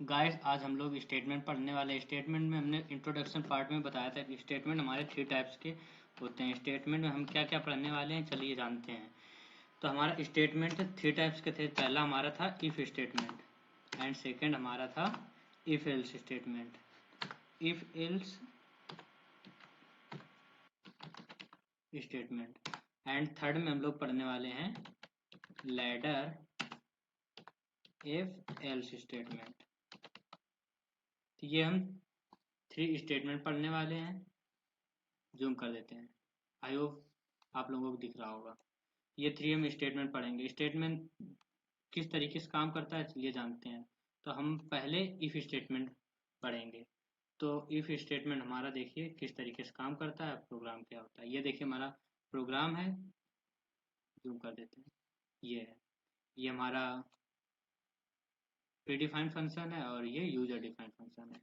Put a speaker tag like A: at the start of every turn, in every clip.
A: Guys आज हम लोग स्टेटमेंट पढ़ने वाले हैं। स्टेटमेंट में हमने इंट्रोडक्शन पार्ट में बताया था कि स्टेटमेंट हमारे 3 टाइप्स के होते हैं। स्टेटमेंट में हम क्या क्या पढ़ने वाले हैं चलिए जानते हैं। तो हमारा स्टेटमेंट 3 टाइप्स के थे। पहला हमारा था इफ स्टेटमेंट एंड सेकंड हमारा था if else statement. If else statement and third में हम लोग पढ़ने वाले हैं लैडर इफ एल्स स्टेटमेंट। तो ये हम 3 स्टेटमेंट पढ़ने वाले हैं। जूम कर देते हैं। आई होप आप लोगों को दिख रहा होगा। ये 3 हम स्टेटमेंट पढ़ेंगे। स्टेटमेंट किस तरीके से काम करता है चलिए जानते हैं। तो हम पहले इफ स्टेटमेंट पढ़ेंगे। तो इफ स्टेटमेंट हमारा देखिए किस तरीके से काम करता है, प्रोग्राम क्या होता है। ये देखिए हमारा प्रोग्राम है। जूम कर देते हैं। ये है, ये हमारा प्री डिफाइंड फंक्शन है और ये यूजर डिफाइंड फंक्शन है।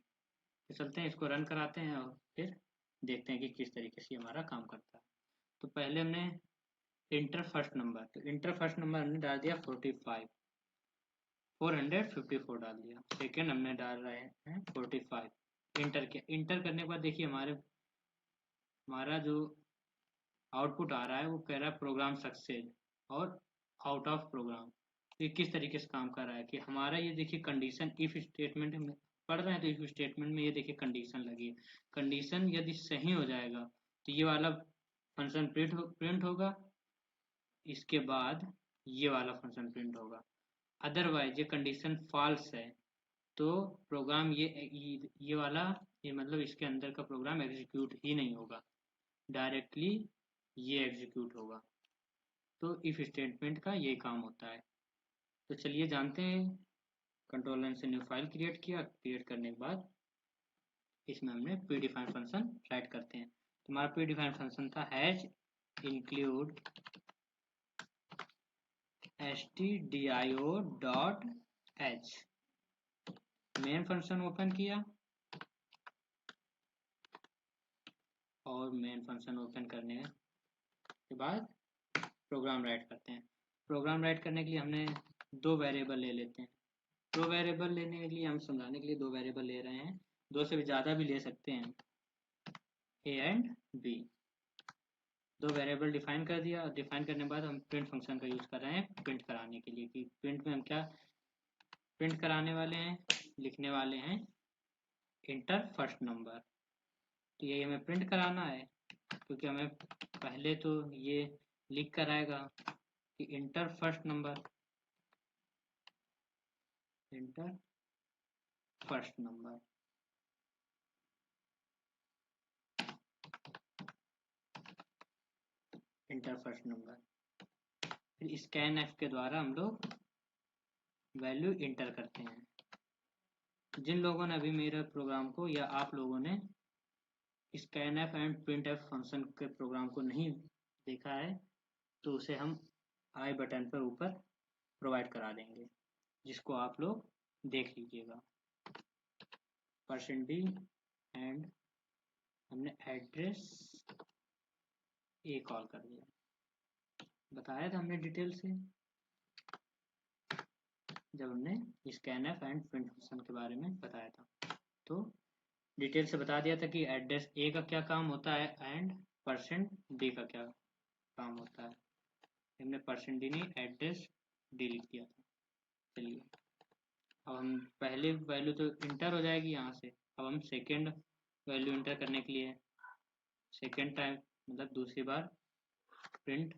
A: तो चलते हैं इसको रन कराते हैं और फिर देखते हैं कि किस तरीके से हमारा काम करता है। तो पहले हमने इंटर फर्स्ट नंबर, तो इंटर फर्स्ट नंबर हमने डाल दिया 45, 454 डाल दिया। सेकेंड हमने डाल रहे हैं 45, इंटर किया। इंटर करने के बाद देखिए हमारा जो आउटपुट आ रहा है वो कह रहा है प्रोग्राम सक्सेस और आउट ऑफ प्रोग्राम। तो ये किस तरीके से काम कर रहा है कि हमारा ये देखिए कंडीशन इफ स्टेटमेंट में पढ़ रहे हैं। तो इफ स्टेटमेंट में ये देखिए कंडीशन लगी है। कंडीशन यदि सही हो जाएगा तो ये वाला फंक्शन प्रिंट होगा। इसके बाद ये वाला फंक्शन प्रिंट होगा। अदरवाइज ये कंडीशन फॉल्स है तो प्रोग्राम ये वाला ये मतलब इसके अंदर का प्रोग्राम एग्जीक्यूट ही नहीं होगा, डायरेक्टली ये एग्जीक्यूट होगा। तो इफ स्टेटमेंट का ये काम होता है। तो चलिए जानते हैं। कंट्रोल लाइन से न्यू फाइल क्रिएट किया। क्रिएट करने के बाद इसमें हमने प्री डिफाइंड फंक्शन राइट करते हैं। तो हमारा प्री डिफाइंड फंक्शन था has include stdio dot h। Main function open किया और मेन फंक्शन ओपन करने के बाद प्रोग्राम राइट करते हैं। प्रोग्राम राइट करने के लिए हमने 2 वेरिएबल ले लेते हैं। 2 वेरिएबल लेने के लिए हम समझाने के लिए 2 वेरिएबल ले रहे हैं। 2 से भी ज़्यादा भी ले सकते हैं, a and b। 2 variable define कर दिया। डिफाइन करने के बाद हम प्रिंट फंक्शन का यूज़ कर रहे हैं प्रिंट कराने के लिए कि प्रिंट में हम क्या प्रिंट कराने वाले हैं, लिखने वाले हैं इंटर फर्स्ट नंबर। तो ये हमें प्रिंट कराना है क्योंकि हमें पहले तो ये लिख कर आएगा कि inter first number, inter first number. Inter first number फिर स्कैन एफ के द्वारा हम लोग वैल्यू इंटर करते हैं। जिन लोगों ने अभी मेरे प्रोग्राम को या आप लोगों ने scan F and print F function के प्रोग्राम को नहीं देखा है तो उसे हम आई बटन पर ऊपर प्रोवाइड करा देंगे, जिसको आप लोग देख लीजिएगा। %d एंड हमने एड्रेस ए कॉल कर दिया। बताया था हमने डिटेल से जब हमने scan F and print function के बारे में बताया था। तो डिटेल से बता दिया था कि एड्रेस ए का क्या काम होता है एंड %d का क्या काम होता है। हमने %d नहीं एड्रेस डी लिख दिया था। चलिए अब हम पहले वैल्यू तो इंटर हो जाएगी यहाँ से। अब हम सेकेंड वैल्यू इंटर करने के लिए सेकेंड टाइम मतलब दूसरी बार प्रिंट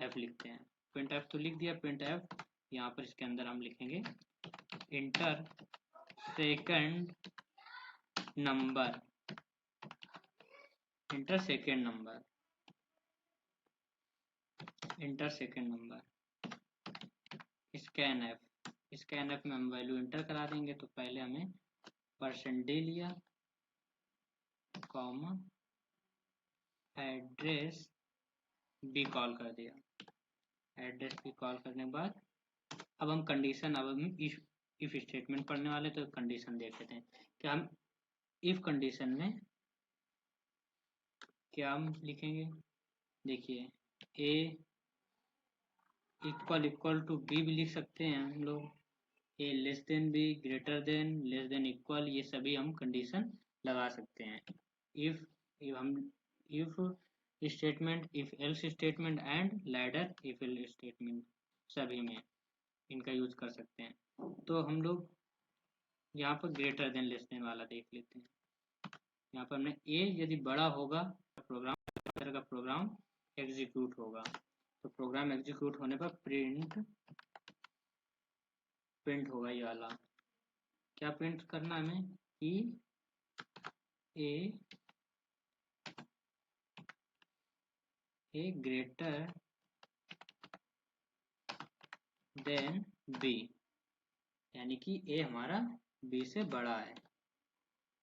A: एफ लिखते हैं। प्रिंट एफ तो लिख दिया। प्रिंट एफ यहाँ पर इसके अंदर हम लिखेंगे inter second number, inter second number, inter second number scan F. Scan F में हम वैल्यू इंटर करा देंगे। तो पहले हमें %d लिया कॉमा एड्रेस बी कॉल कर दिया। एड्रेस बी कॉल करने के बाद अब हम कंडीशन अब हम इफ स्टेटमेंट पढ़ने वाले तो कंडीशन देख लेते हैं कि हम इफ कंडीशन में क्या हम लिखेंगे। देखिए a इक्वल टू बी भी लिख सकते हैं हम लोग, A less than B, greater than, less than equal, ये सभी हम कंडीशन लगा सकते हैं। If if statement, if else statement and ladder if else statement, सभी में इनका यूज कर सकते हैं। तो हम लोग यहाँ पर ग्रेटर देन लेस देन वाला देख लेते हैं। यहाँ पर हमने ए यदि बड़ा होगा प्रोग्राम, तरह का प्रोग्राम एग्जीक्यूट होगा। तो प्रोग्राम एग्जीक्यूट होने पर प्रिंट होगा ये वाला। क्या प्रिंट करना हमें कि ए ग्रेटर देन बी, यानी कि ए हमारा बी से बड़ा है,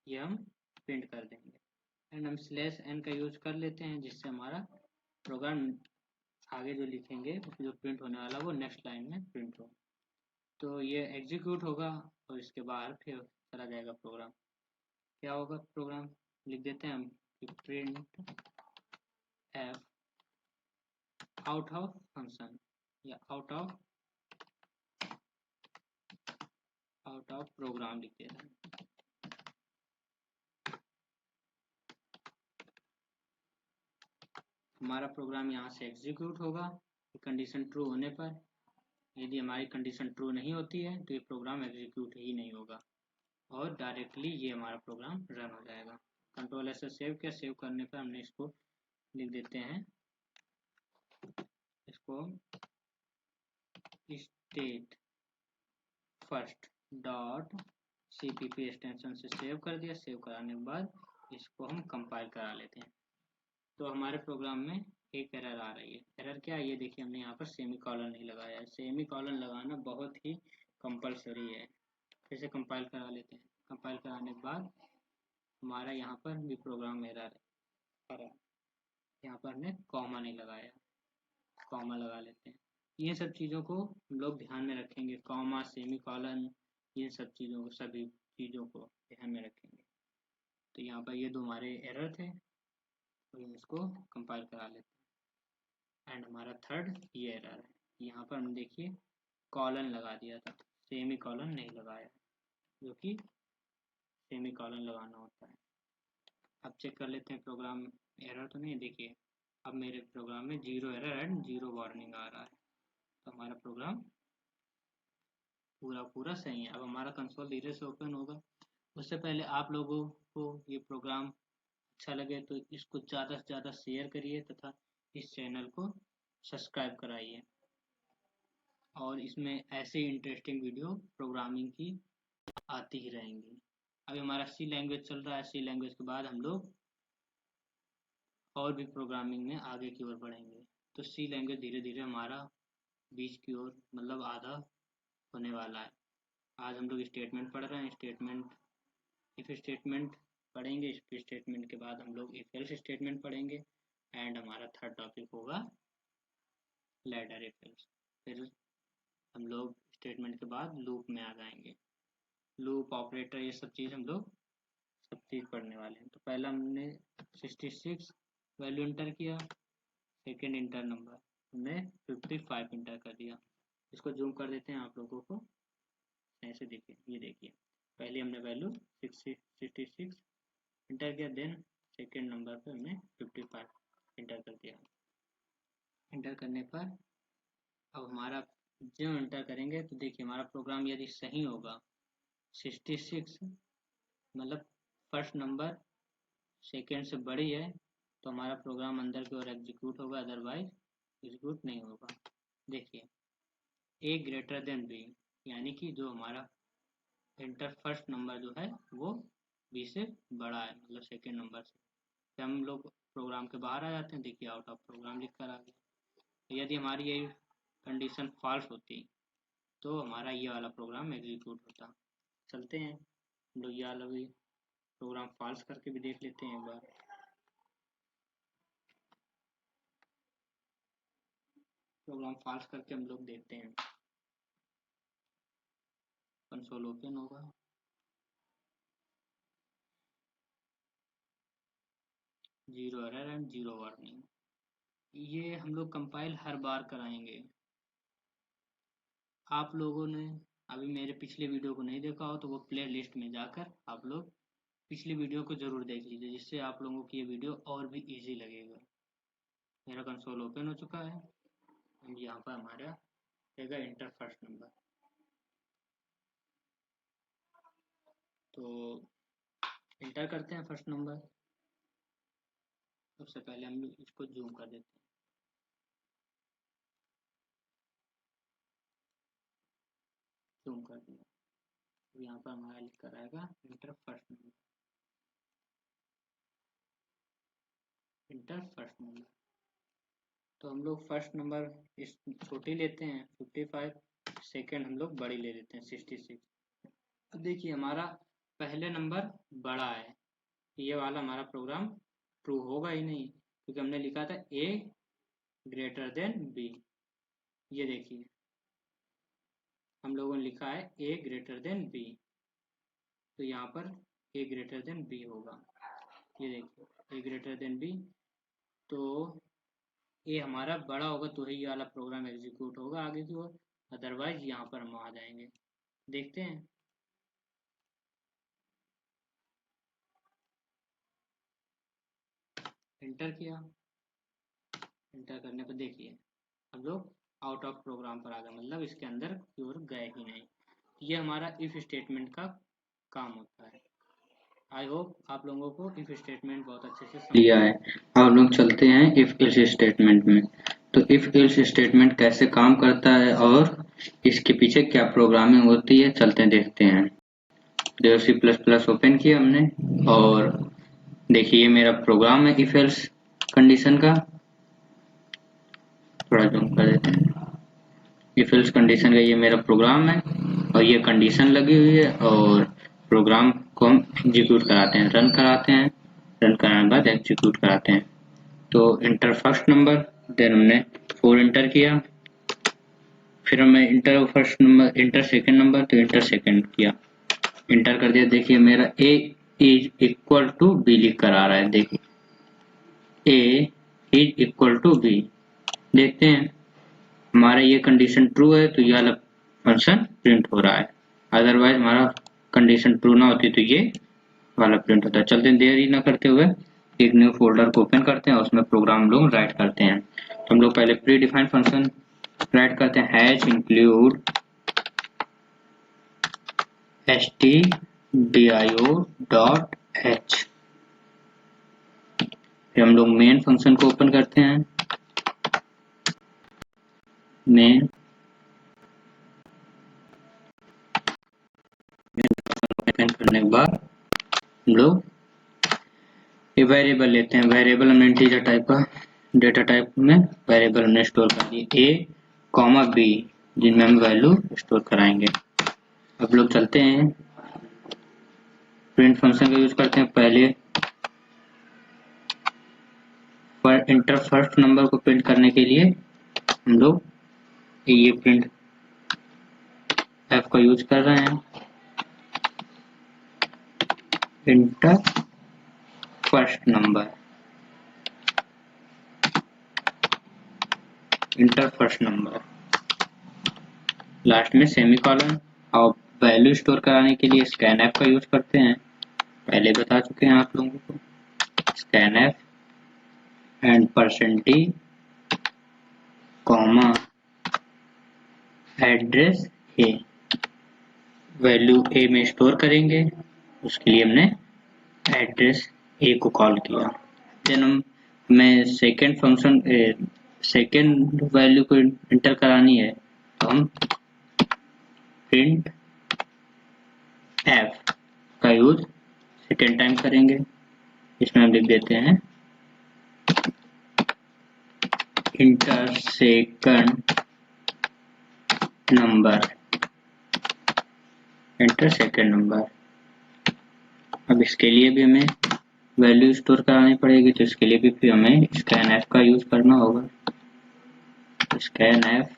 A: ये हम प्रिंट कर देंगे। एंड हम स्लैश एन का यूज कर लेते हैं, जिससे हमारा प्रोग्राम आगे जो लिखेंगे जो प्रिंट होने वाला वो नेक्स्ट लाइन में प्रिंट हो। तो ये एग्जीक्यूट होगा और इसके बाहर फिर चला जाएगा प्रोग्राम। क्या होगा प्रोग्राम, लिख देते हैं हम कि print F out of function या आउट ऑफ प्रोग्राम लिख देते हैं। हमारा प्रोग्राम यहाँ से एग्जीक्यूट होगा कंडीशन ट्रू होने पर। यदि हमारी कंडीशन ट्रू नहीं होती है तो ये प्रोग्राम एग्जीक्यूट ही नहीं होगा और डायरेक्टली ये हमारा प्रोग्राम रन हो जाएगा। कंट्रोल ऐसे सेव किया, सेव करने पर हमने इसको लिख देते हैं, इसको state first dot cpp extension से सेव कर दिया। सेव कराने के बाद इसको हम कंपाइल करा लेते हैं। तो हमारे प्रोग्राम में एक एरर आ रही है। एरर क्या है ये देखिए, हमने यहाँ पर सेमी कॉलन नहीं लगाया है। सेमी कॉलन लगाना बहुत ही कंपलसरी है। फिर से कंपाइल करा लेते हैं। कंपाइल कराने के बाद हमारा यहाँ पर भी प्रोग्राम एरर है, यहाँ पर हमने कॉमा नहीं लगाया, कॉमा लगा लेते हैं। ये सब चीज़ों को हम लोग ध्यान में रखेंगे, कॉमा, सेमी कॉलन, इन सब चीज़ों को, सभी चीज़ों को ध्यान में रखेंगे। तो यहाँ पर ये दो हमारे एरर थे, तो इसको कंपाइल करा लेते हैं। एंड हमारा थर्ड ये एरर है, यहाँ पर हम देखिए कॉलन लगा दिया था, सेमी कॉलन नहीं लगाया, जो कि सेमी कॉलन लगाना होता है। अब चेक कर लेते हैं प्रोग्राम एरर तो नहीं। देखिए अब मेरे प्रोग्राम में 0 एरर एंड 0 वार्निंग आ रहा है। तो हमारा प्रोग्राम पूरा सही है। अब हमारा कंसोल धीरे से ओपन होगा। उससे पहले आप लोगों को ये प्रोग्राम अच्छा लगे तो इसको ज़्यादा से ज़्यादा शेयर करिए तथा इस चैनल को सब्सक्राइब कराइए। और इसमें ऐसे इंटरेस्टिंग वीडियो प्रोग्रामिंग की आती ही रहेंगी। अभी हमारा सी लैंग्वेज चल रहा है। सी लैंग्वेज के बाद हम लोग और भी प्रोग्रामिंग में आगे की ओर बढ़ेंगे। तो सी लैंग्वेज धीरे धीरे हमारा बीच की ओर मतलब आधा होने वाला है। आज हम लोग स्टेटमेंट पढ़ रहे हैं। स्टेटमेंट, इफ स्टेटमेंट पढ़ेंगे। इफ स्टेटमेंट के बाद हम लोग इफ एल्स स्टेटमेंट पढ़ेंगे। एंड हमारा थर्ड टॉपिक होगा लैडर इफ एल्स। फिर हम लोग स्टेटमेंट के बाद लूप में आ जाएंगे। लूप, ऑपरेटर, ये सब चीज़ हम लोग सब चीज़ पढ़ने वाले हैं। तो पहला हमने 66 वैल्यू इंटर किया, सेकेंड इंटर नंबर हमने 55 इंटर कर दिया। इसको जूम कर देते हैं आप लोगों को ऐसे देखिए। ये देखिए पहले हमने वैल्यू 66 इंटर किया, देन सेकेंड नंबर पे हमने 55 इंटर कर दिया। इंटर करने पर अब हमारा जो इंटर करेंगे तो देखिए हमारा प्रोग्राम यदि सही होगा, 66 मतलब फर्स्ट नंबर सेकेंड से बड़ी है तो हमारा प्रोग्राम अंदर की ओर एग्जीक्यूट होगा, अदरवाइज एग्जीक्यूट नहीं होगा। देखिए ए ग्रेटर देन बी, यानी कि जो हमारा इंटर फर्स्ट नंबर जो है वो बी से बड़ा है, मतलब सेकेंड नंबर से। फिर हम लोग प्रोग्राम के बाहर आ जाते हैं। देखिए आउट ऑफ प्रोग्राम लिख कर आ गया। यदि हमारी ये कंडीशन फॉल्स होती तो हमारा ये वाला प्रोग्राम एग्जीक्यूट होता। चलते हैं हम लोग ये वाला भी प्रोग्राम फॉल्स करके भी देख लेते हैं एक बार। प्रोग्राम फॉल्स करके हम लोग देखते हैं। कंसोल ओपन होगा, zero error and zero warning. ये हम लोग कंपाइल हर बार कराएंगे। आप लोगों ने अभी मेरे पिछले वीडियो को नहीं देखा हो तो वो प्ले लिस्ट में जाकर आप लोग पिछली वीडियो को ज़रूर देख लीजिए, जिससे आप लोगों की ये वीडियो और भी इजी लगेगा। मेरा कंसोल ओपन हो चुका है एंड यहाँ पर हमारा रहेगा इंटर फर्स्ट नंबर। तो इंटर करते हैं फर्स्ट नंबर। सबसे पहले हम इसको जूम कर देते हैं। जूम कर दिया। तो यहाँ पर हमारा लिख कर आएगा inter first number. Inter first number. तो हम लोग फर्स्ट नंबर इस छोटी लेते हैं 55, सेकेंड हम लोग बड़ी ले लेते हैं 66। तो देखिए हमारा पहले नंबर बड़ा है, ये वाला हमारा प्रोग्राम ट्रू होगा ही नहीं, क्योंकि हमने लिखा था ए ग्रेटर देन बी। ये देखिए हम लोगों ने लिखा है ए ग्रेटर देन बी, तो यहाँ पर ए ग्रेटर देन बी होगा। ये देखिए ए ग्रेटर देन बी, तो ए हमारा बड़ा होगा तो ही ये वाला प्रोग्राम एग्जीक्यूट होगा आगे की ओर, अदरवाइज यहाँ पर हम आ जाएंगे। देखते हैं। एंटर किया। एंटर करने पर देखिए हम लोग आउट ऑफ प्रोग्राम पर आ गए, मतलब इसके अंदर की ओर गए ही नहीं। ये हमारा इफ स्टेटमेंट का काम होता है। आई होप आप लोगों को इफ स्टेटमेंट बहुत अच्छे से समझ लिया है। अब लोग चलते हैं इफ एल्स स्टेटमेंट में। तो इफ एल्स स्टेटमेंट कैसे काम करता है और इसके पीछे क्या प्रोग्रामिंग होती है, चलते हैं देखते हैं। देखो सी प्लस प्लस ओपन किया हमने और देखिए ये मेरा प्रोग्राम है इफ एल्स कंडीशन का। थोड़ा जूम कर देते हैं। इफ एल्स कंडीशन का ये मेरा प्रोग्राम है और ये कंडीशन लगी हुई है और प्रोग्राम को हम एग्जीक्यूट कराते हैं, रन कराते हैं। रन कराने के बाद एग्जीक्यूट कराते हैं। तो इंटर फर्स्ट नंबर, देन हमने 4 इंटर किया, फिर हमने enter first number, enter second number, तो इंटर सेकंड किया, इंटर कर दिया। देखिए मेरा a is equal to B लिख कर आ रहा है। देखिए a is equal to B. देखते हैं हमारा ये कंडीशन ट्रू है तो ये वाला फंक्शन प्रिंट हो रहा है, अदरवाइज हमारा कंडीशन ट्रू ना होती तो ये वाला प्रिंट होता है। चलते हैं, देर ही ना करते हुए एक न्यू फोल्डर को ओपन करते हैं और उसमें प्रोग्राम लोग राइट करते हैं। तो हम लोग पहले प्री डिफाइंड फंक्शन राइट करते हैं, हैश इंक्लूड stdio.h। फिर हम लोग मेन फंक्शन को ओपन करते हैं। मेन ओपन करने के बाद हम लोग ये वेरिएबल लेते हैं। वेरिएबल हमने इंटीजर टाइप का, डेटा टाइप में वेरिएबल हमने स्टोर कर दिए a, b, जिनमें हम वैल्यू स्टोर कराएंगे। अब लोग चलते हैं प्रिंट फंक्शन का यूज करते हैं। पहले पर इंटर फर्स्ट नंबर को प्रिंट करने के लिए हम लोग ये प्रिंट f का यूज कर रहे हैं। Inter first number, inter first number, last में सेमीकोलन। और वैल्यू स्टोर कराने के लिए स्कैनफ का यूज करते हैं, पहले बता चुके हैं आप लोगों को। Scanf and %t comma address A, value A में स्टोर करेंगे, उसके लिए हमने एड्रेस ए को कॉल किया। देन मैं सेकेंड फंक्शन सेकेंड वैल्यू को इंटर करानी है तो हम प्रिंट एफ का यूज सेकेंड टाइम करेंगे। इसमें हम लिख देते हैं inter second number, enter second number. अब इसके लिए भी हमें वैल्यू स्टोर करानी पड़ेगी, तो इसके लिए भी हमें स्कैनफ का यूज करना होगा। Scanf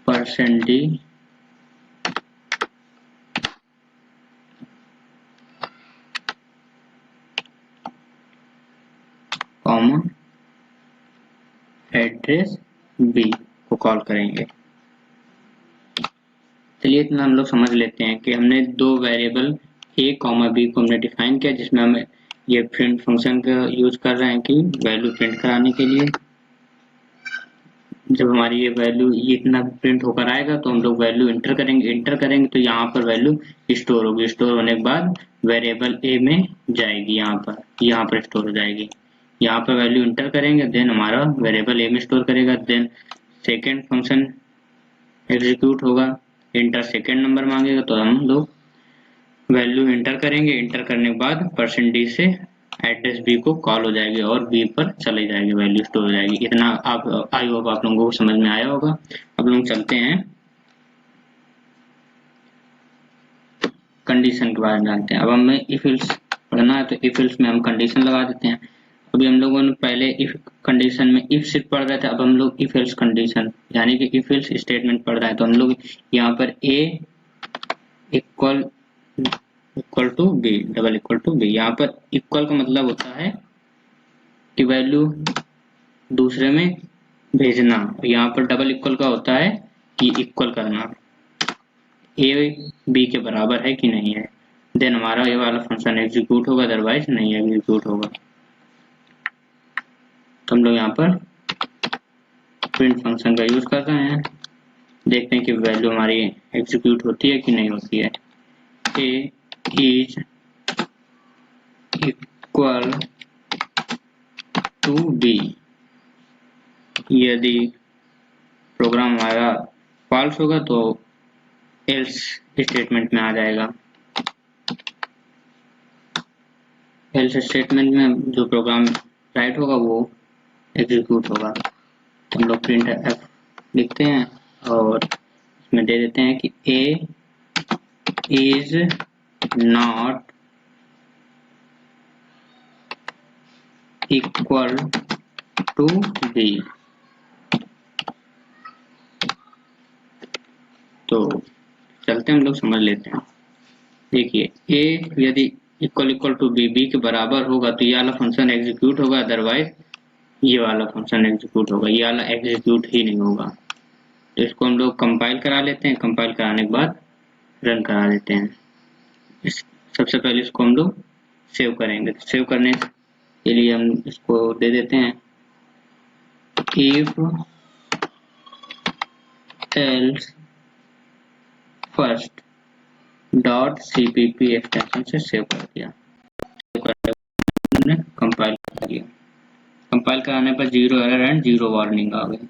A: %d comma address B को कॉल करेंगे। चलिए इतना हम लोग समझ लेते हैं कि हमने दो वेरिएबल a कॉमा बी को हमने डिफाइन किया, जिसमें हम ये प्रिंट फंक्शन का यूज कर रहे हैं कि वैल्यू प्रिंट कराने के लिए। जब हमारी ये वैल्यू इतना प्रिंट होकर आएगा तो हम लोग वैल्यू इंटर करेंगे तो यहाँ पर वैल्यू स्टोर होगी। स्टोर होने के बाद वेरिएबल ए में जाएगी, यहाँ पर स्टोर हो जाएगी। यहाँ पर वैल्यू इंटर करेंगे, देन हमारा वेरिएबल ए में स्टोर करेगा। देन सेकेंड फंक्शन एग्जीक्यूट होगा, इंटर सेकेंड नंबर मांगेगा तो हम लोग वैल्यू इंटर करेंगे। इंटर करने के बाद %d से एड्रेस बी को कॉल हो जाएगी और बी पर चली जाएगी, वैल्यू स्टोर हो जाएगी। इतना आप आई होप आप लोगों को समझ में आया होगा। अब लोग चलते हैं कंडीशन के बारे में जानते हैं। अब हमें इफ एल्स पढ़ना है तो इफ एल्स में हम कंडीशन लगा देते हैं। अभी हम लोगों ने पहले इफ कंडीशन में इफ सिर्फ पढ़ रहे थे, अब हम लोग इफ एल्स कंडीशन यानी कि इफ एल्स स्टेटमेंट पढ़ रहे हैं। तो हम लोग यहाँ पर A equal to B, double equal to B. यहाँ पर इक्वल का मतलब होता है कि वैल्यू दूसरे में भेजना, यहाँ पर डबल इक्वल का होता है कि इक्वल करना, ए बी के बराबर है कि नहीं है। देन हमारा ये वाला फंक्शन एग्जीक्यूट होगा, अदरवाइज नहीं एग्जीक्यूट होगा। तो हम लोग यहाँ पर प्रिंट फंक्शन का यूज कर रहे हैं, देखते हैं कि वैल्यू हमारी एग्जीक्यूट होती है कि नहीं होती है। ए इज इक्वल टू बी, यदि प्रोग्राम हमारा फॉल्स होगा तो एल्स स्टेटमेंट में आ जाएगा। एल्स स्टेटमेंट में जो प्रोग्राम राइट होगा वो एग्जीक्यूट होगा। तो हम लोग प्रिंट एफ लिखते हैं और इसमें दे देते हैं कि A is not equal to B. तो चलते हम लोग समझ लेते हैं। देखिए ए यदि इक्वल टू बी के बराबर होगा तो ये वाला फंक्शन एग्जीक्यूट होगा, अदरवाइज ये वाला फंक्शन एग्जीक्यूट होगा, ये वाला एग्जीक्यूट ही नहीं होगा। तो इसको हम लोग कंपाइल करा लेते हैं, कंपाइल कराने के बाद रन करा लेते हैं। सबसे पहले इसको हम लोग सेव करेंगे। तो सेव करने के लिए हम इसको दे देते हैं if else first dot cpp extension से सेव कर दिया। कंपाइल कर दिया, कंपाइल कराने पर 0 एरर एंड 0 वार्निंग आ गई।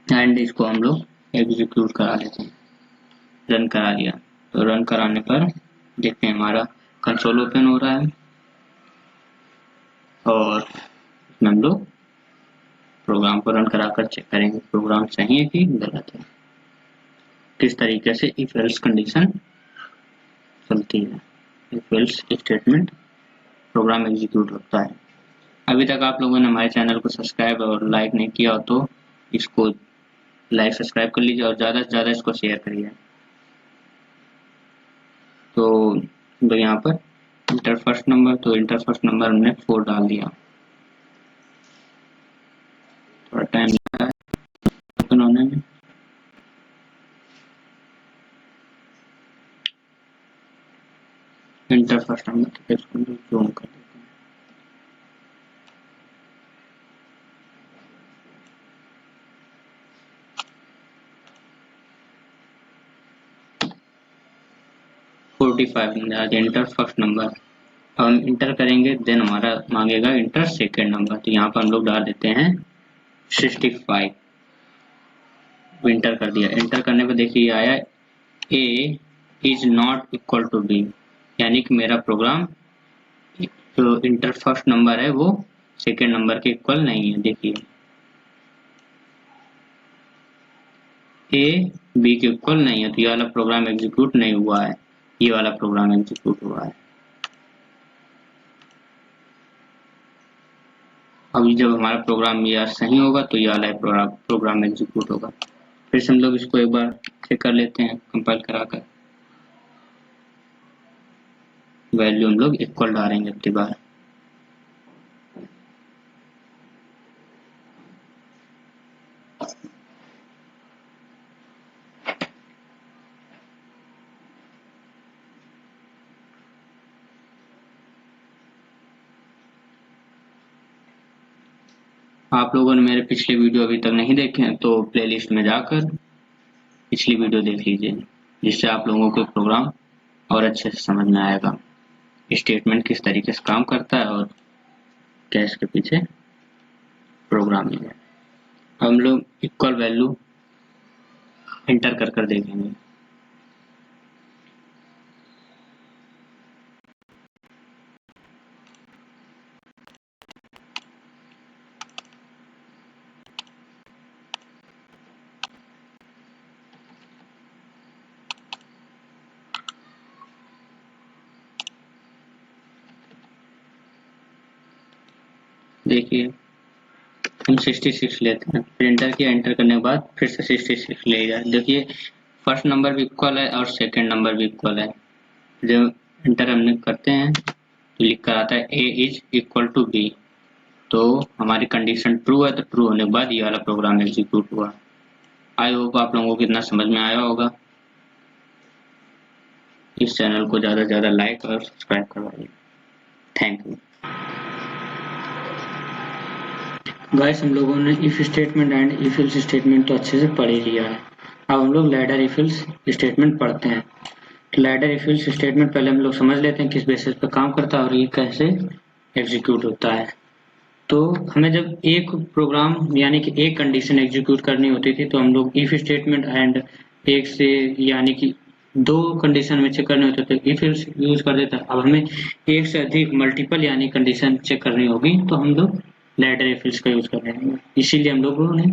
A: एंड इसको हम लोग एग्जीक्यूट करा लेते हैं, रन करा दिया। तो रन कराने पर देखते हैं हमारा कंसोल ओपन हो रहा है और इसमें हम लोग प्रोग्राम को रन कराकर चेक करेंगे प्रोग्राम सही है कि गलत है, किस तरीके से इफ एल्स कंडीशन चलती है, if else statement program execute होता है। अभी तक आप लोगों ने हमारे चैनल को सब्सक्राइब और लाइक नहीं किया हो तो इसको लाइक सब्सक्राइब कर लीजिए और ज़्यादा से ज़्यादा इसको शेयर करिए। तो यहाँ पर इंटर फर्स्ट नंबर, तो इंटर फर्स्ट नंबर हमने 4 डाल दिया। थोड़ा टाइम लगा है ओपन होने में। इंटर फर्स्ट नंबर तो इसको जूम कर देते हैं। आज इंटर फर्स्ट नंबर हम इंटर करेंगे, देन हमारा मांगेगा इंटर सेकेंड नंबर। तो यहाँ पर हम लोग डाल देते हैं 65। इंटर कर दिया, इंटर करने पर देखिए आया A is not equal to B, यानी कि मेरा प्रोग्राम जो इंटर फर्स्ट नंबर है वो सेकेंड नंबर के इक्वल नहीं है। देखिए ए बी के इक्वल नहीं है तो ये वाला प्रोग्राम एग्जीक्यूट नहीं हुआ है, ये वाला प्रोग्राम एग्जीक्यूट हुआ है। अभी जब हमारा प्रोग्राम ये सही होगा तो ये वाला प्रोग्राम एग्जीक्यूट होगा। फिर से हम लोग इसको एक बार चेक कर लेते हैं कंपाइल कराकर। वैल्यू हम लोग इक्वल डालेंगे अपनी बार। आप लोगों ने मेरे पिछले वीडियो अभी तक नहीं देखे हैं तो प्लेलिस्ट में जाकर पिछली वीडियो देख लीजिए, जिससे आप लोगों को प्रोग्राम और अच्छे से समझ में आएगा, स्टेटमेंट किस तरीके से काम करता है और क्या इसके पीछे प्रोग्रामिंग है। हम लोग इक्वल वैल्यू एंटर कर देखेंगे। देखिए हम 66 लेते हैं, फिर एंटर किया, एंटर करने के बाद फिर से 66 ले जाए। देखिए फर्स्ट नंबर भी इक्वल है और सेकंड नंबर भी इक्वल है। जब एंटर हमने करते हैं तो लिख कर आता है ए इज इक्वल टू बी, तो हमारी कंडीशन ट्रू है, तो ट्रू होने के बाद ये वाला प्रोग्राम एग्जीक्यूट हुआ। आई होप आप लोगों को इतना समझ में आया होगा। इस चैनल को ज़्यादा से ज़्यादा लाइक और सब्सक्राइब करवाइए। Thank you. गाइस हम लोगों ने if statement and if else statement तो अच्छे से पढ़ ही लिया है। अब हम लोग लैडर इफ एल्स स्टेटमेंट पढ़ते हैं। तो लैडर इफ एल्स स्टेटमेंट पहले हम लोग समझ लेते हैं किस बेसिस पर काम करता है और ये कैसे एग्जीक्यूट होता है। तो हमें जब एक प्रोग्राम यानी कि एक कंडीशन एग्जीक्यूट करनी होती थी तो हम लोग इफ स्टेटमेंट एंड एक से यानी कि दो कंडीशन में चेक करने होते थे इफ एल्स यूज कर देता। अब हमें एक से अधिक मल्टीपल यानी कंडीशन चेक करनी होगी तो हम लोग लैडर इफ एल्स का यूज कर रहे हैं, इसीलिए हम लोगों ने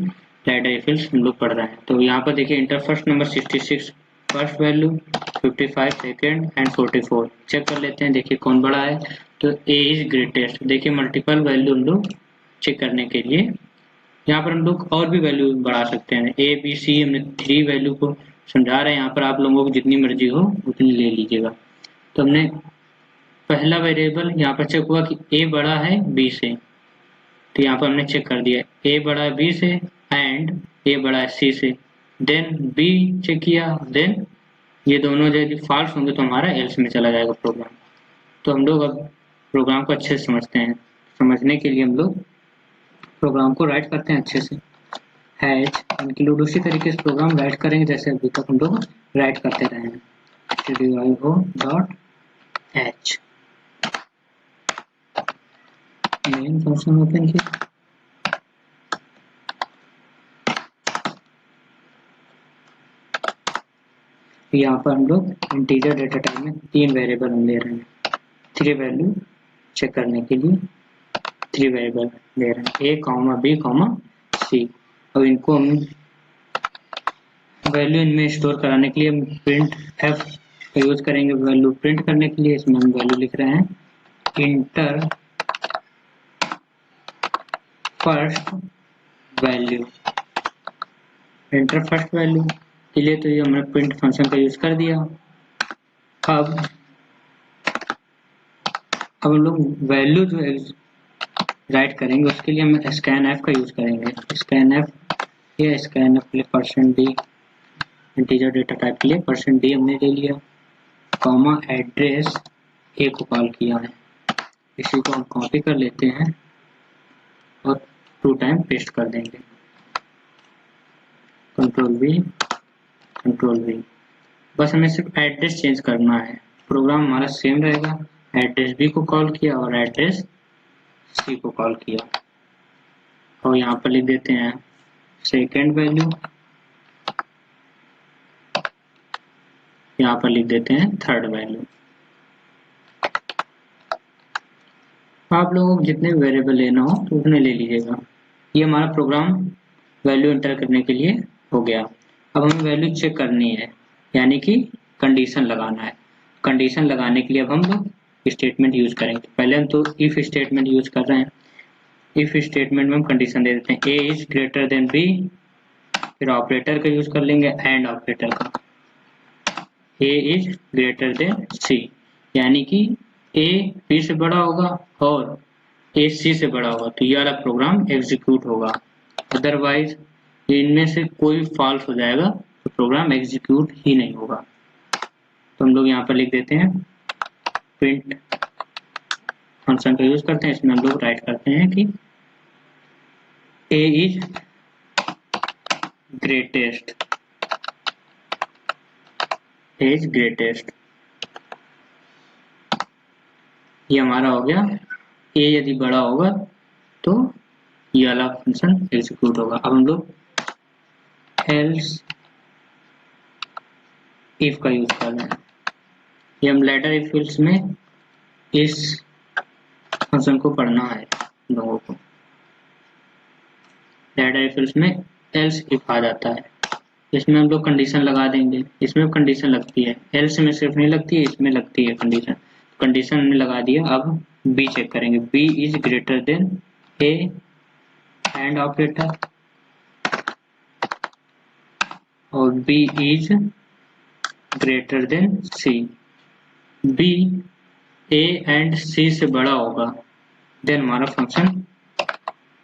A: लैडर इफ एल्स हम लोग पढ़ रहे हैं। तो यहाँ पर देखिए enter first number 66 first value 55 second and 44 check कर लेते हैं। देखिए कौन बड़ा है, तो ए इज ग्रेटेस्ट। देखिए मल्टीपल वैल्यू हम लोग चेक करने के लिए यहाँ पर हम लोग और भी वैल्यू बढ़ा सकते हैं। ए बी सी हमने 3 वैल्यू को समझा रहे हैं, यहाँ पर आप लोगों को जितनी मर्जी हो उतनी ले लीजिएगा। तो हमने पहला वेरिएबल यहाँ पर चेक हुआ कि ए बड़ा है बी से, तो यहाँ पर हमने चेक कर दिया ए बड़ा है बी से एंड ए बड़ा है सी से। देन बी चेक किया, देन ये दोनों यदि फॉल्स होंगे तो हमारा एल्स में चला जाएगा प्रोग्राम। तो हम लोग अब प्रोग्राम को अच्छे से समझते हैं। समझने के लिए हम लोग प्रोग्राम को राइट करते हैं अच्छे से। हैच इंक्लूड उसी तरीके से प्रोग्राम राइट करेंगे जैसे अभी तक हम लोग राइट करते रहे हैं। stdio.h मेन फंक्शन ओपन किया, यहाँ पर हम लोग इंटीजर डेटा टाइप में 3 वेरिएबल हम ले रहे हैं। 3 वैल्यू चेक करने के लिए 3 वेरिएबल ले रहे हैं, ए कॉमा बी कॉमा सी। अब इनको हम वैल्यू इनमें स्टोर कराने के लिए हम प्रिंट एफ का यूज करेंगे। वैल्यू प्रिंट करने के लिए इसमें हम वैल्यू लिख रहे हैं inter first value. Inter first value के लिए तो ये हमने प्रिंट फंक्शन का यूज कर दिया। अब हम लोग वैल्यू जो राइट करेंगे उसके लिए हम स्कैन एफ का यूज करेंगे। स्कैन एफ या स्कैन एफ के लिए %d इंटीजर डेटा टाइप के लिए %d हमने ले लिया, कॉमा एड्रेस ए को कॉल किया है। इसी को हम कॉपी कर लेते हैं और 2 टाइम पेस्ट कर देंगे। Control we. बस हमें सिर्फ एड्रेस चेंज करना है, प्रोग्राम हमारा सेम रहेगा। एड्रेस बी को कॉल किया और एड्रेस सी को कॉल किया और यहाँ पर लिख देते हैं सेकेंड वैल्यू, यहाँ पर लिख देते हैं थर्ड वैल्यू। आप लोगों को जितने वेरिएबल लेना हो तो उतने ले लीजिएगा। ये हमारा प्रोग्राम वैल्यू एंटर करने के लिए हो गया। अब हमें वैल्यू चेक करनी है यानी कि कंडीशन लगाना है। कंडीशन लगाने के लिए अब हम लोग स्टेटमेंट यूज करेंगे। पहले हम तो इफ स्टेटमेंट यूज कर रहे हैं। इफ स्टेटमेंट में हम कंडीशन दे देते हैं ए इज ग्रेटर देन बी, फिर ऑपरेटर का यूज कर लेंगे एंड ऑपरेटर का। ए इज ग्रेटर देन सी यानी कि ए बी से बड़ा होगा और ए सी से बड़ा होगा तो ये वाला प्रोग्राम एग्जीक्यूट होगा। अदरवाइज इनमें से कोई फॉल्स हो जाएगा तो प्रोग्राम एग्जीक्यूट ही नहीं होगा। तो हम लोग यहाँ पर लिख देते हैं प्रिंट फंक्शन का यूज करते हैं। इसमें हम लोग राइट करते हैं कि A is greatest, A is greatest, ये हमारा हो गया। A यदि बड़ा होगा तो ये वाला फंक्शन एग्जीक्यूट होगा। अब हम लोग एल्स इफ का यूज कर रहे हैं। ये हम लेटर इफ एल्स में इस फंक्शन को पढ़ना है लोगों को। लेटर इफ एल्स में एल्स इफ आ जाता है, इसमें हम लोग कंडीशन लगा देंगे। इसमें कंडीशन लगती है, एल्स में सिर्फ नहीं लगती है, इसमें लगती है कंडीशन। कंडीशन हमने लगा दिया। अब बी चेक करेंगे, B is greater than A and operator, और B is greater than C. B A and C से बड़ा होगा देन हमारा फंक्शन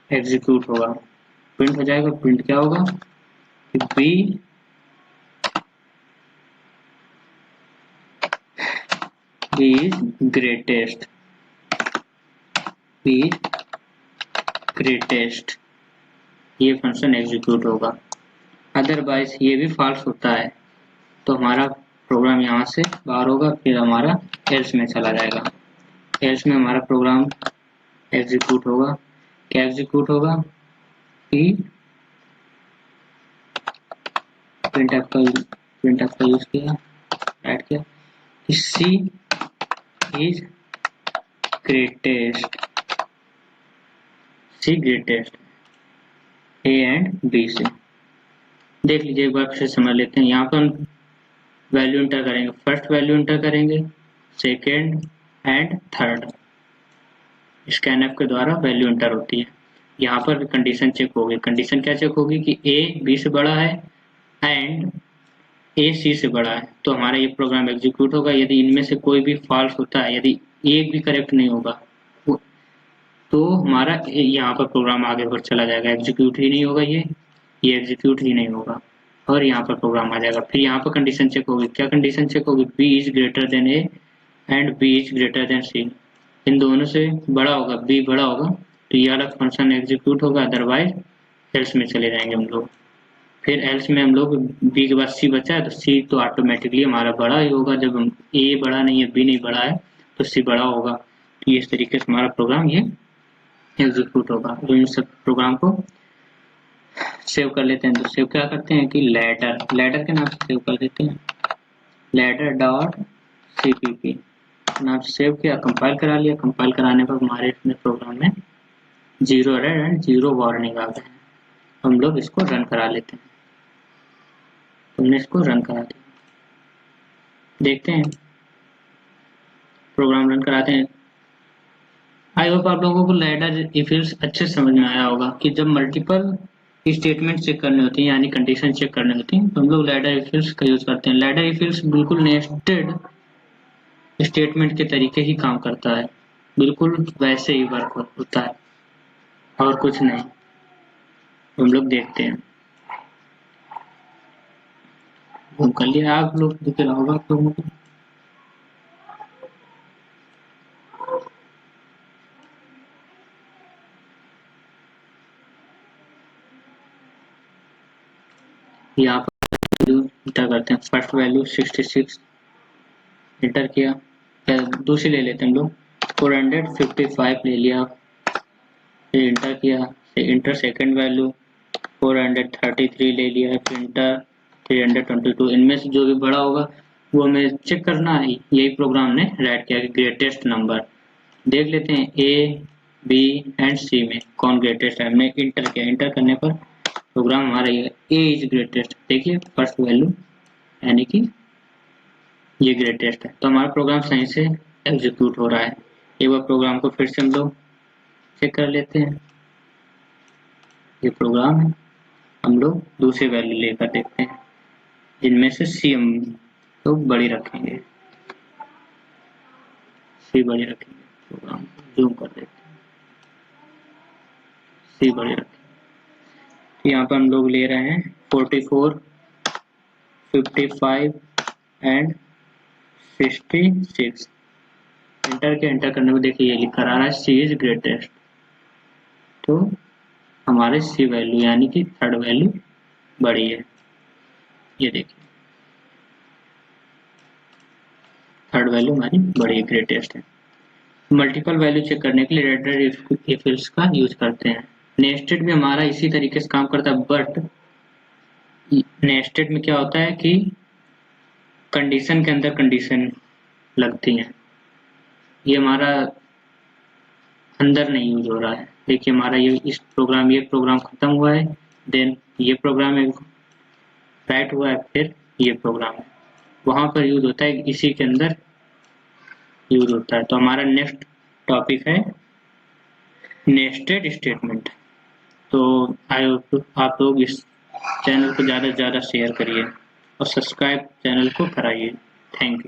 A: एग्जीक्यूट होगा, प्रिंट हो जाएगा। प्रिंट क्या होगा, B is greatest, B greatest, ये फंक्शन एग्जीक्यूट होगा। अदरवाइज ये भी फॉल्स होता है तो हमारा प्रोग्राम यहाँ से बाहर होगा, फिर हमारा एल्स में चला जाएगा। एल्स में हमारा प्रोग्राम एग्जीक्यूट होगा। क्या एग्जीक्यूट होगा कि प्रिंटफ का यूज किया, ऐड किया कि C is greatest, C greatest A and B से। देख लीजिए एक बार फिर समझ लेते हैं। यहाँ पर हम वैल्यू इंटर करेंगे, फर्स्ट वैल्यू इंटर करेंगे, सेकेंड एंड थर्ड, स्कैनएफ के द्वारा वैल्यू इंटर होती है। यहाँ पर भी कंडीशन चेक होगी। कंडीशन क्या चेक होगी कि ए बी से बड़ा है एंड ए सी से बड़ा है, तो हमारा ये प्रोग्राम एग्जीक्यूट होगा। यदि इनमें से कोई भी फॉल्स होता है, यदि एक भी करेक्ट नहीं होगा तो हमारा यहाँ पर प्रोग्राम आगे बढ़ चला जाएगा, एग्जीक्यूट ही नहीं होगा, ये एग्जीक्यूट ही नहीं होगा और यहाँ पर प्रोग्राम आ जाएगा। फिर यहाँ पर कंडीशन चेक होगी। क्या कंडीशन चेक होगी, B is greater than A and B is greater than C. इन दोनों से बड़ा होगा, बी बड़ा होगा तो ये वाला फंक्शन एग्जीक्यूट होगा, अदरवाइज एल्स में चले जाएंगे हम लोग। फिर एल्स में हम लोग बी के बाद सी बचा है तो सी तो ऑटोमेटिकली हमारा बड़ा ही होगा। जब हम ए बड़ा नहीं है, बी नहीं बड़ा है तो सी बड़ा होगा। तो इस तरीके से हमारा प्रोग्राम ये एग्जीक्यूट होगा। तो इन सब प्रोग्राम को सेव कर लेते हैं। तो सेव क्या करते हैं कि लेटर के नाम से सेव कर देते हैं, लेटर डॉट cpp नाम से सेव किया, कंपाइल करा लिया। कंपाइल कराने पर हमारे इसमें प्रोग्राम में 0 एरर एंड 0 वार्निंग आ गए। हम लोग इसको रन करा लेते हैं। हमने इसको रन करा दिया, देखते हैं प्रोग्राम रन कराते हैं। आई होप आप लोगों को लेटर इफ एल्स अच्छे समझ में आया होगा कि जब मल्टीपल स्टेटमेंट चेक करनी होती है यानी कंडीशन चेक करनी होती है तो हम लोग लेटर इफ एल्स का यूज करते हैं। लेटर इफ एल्स बिल्कुल नेस्टेड स्टेटमेंट के तरीके ही काम करता है, बिल्कुल वैसे ही वर्क होता है और कुछ नहीं। हम लोग देखते हैं, वो कर लिया आप लोग, दिख रहा होगा आप लोगों को। यहाँ पर वैल्यू इंटर करते हैं, फर्स्ट वैल्यू 66 इंटर किया, दूसरी ले लेते हैं हम लोग 455 ले लिया, फिर इंटर किया, फिर इंटर सेकंड वैल्यू 433 ले लिया, फिर इंटर 322। इनमें से जो भी बड़ा होगा वो हमें चेक करना है। यही प्रोग्राम ने राइट किया कि ग्रेटेस्ट नंबर। देख लेते हैं ए बी एंड सी में कौन ग्रेटेस्ट है। हमने इंटर किया, इंटर करने पर प्रोग्राम हमारा ये ए इज ग्रेटेस्ट, देखिए फर्स्ट वैल्यू यानी कि ये ग्रेटेस्ट है, तो हमारा प्रोग्राम सही से एग्जीक्यूट हो रहा है। एक बार प्रोग्राम को फिर से हम लोग चेक कर लेते हैं। ये प्रोग्राम है, हम लोग दूसरी वैल्यू लेकर देखते हैं जिनमें से सी हम लोग बड़ी रखेंगे, सी बड़ी रखेंगे। प्रोग्राम जूम कर देते हैं, सी बड़ी रखेंगे। यहाँ पर हम लोग ले रहे हैं 44, 55 एंड 66। इंटर करने में देखिए ये लिखा आ रहा है सी इज ग्रेटेस्ट, तो हमारे सी वैल्यू यानी कि थर्ड वैल्यू बड़ी है। ये देखिए थर्ड वैल्यू हमारी बड़ी है, ग्रेटेस्ट है। मल्टीपल वैल्यू चेक करने के लिए रेडर इफ एल्स का यूज करते हैं। नेस्टेड भी हमारा इसी तरीके से काम करता है, बट नेस्टेड में क्या होता है कि कंडीशन के अंदर कंडीशन लगती हैं। ये हमारा अंदर नहीं यूज हो रहा है। देखिए हमारा ये प्रोग्राम खत्म हुआ है, देन ये प्रोग्राम राइट हुआ है, फिर ये प्रोग्राम है, वहां पर यूज होता है, इसी के अंदर यूज होता है। तो हमारा नेक्स्ट टॉपिक है नेस्टेड स्टेटमेंट। तो आई होप आप लोग इस चैनल को ज़्यादा से ज़्यादा शेयर करिए और सब्सक्राइब चैनल को कराइए। Thank you.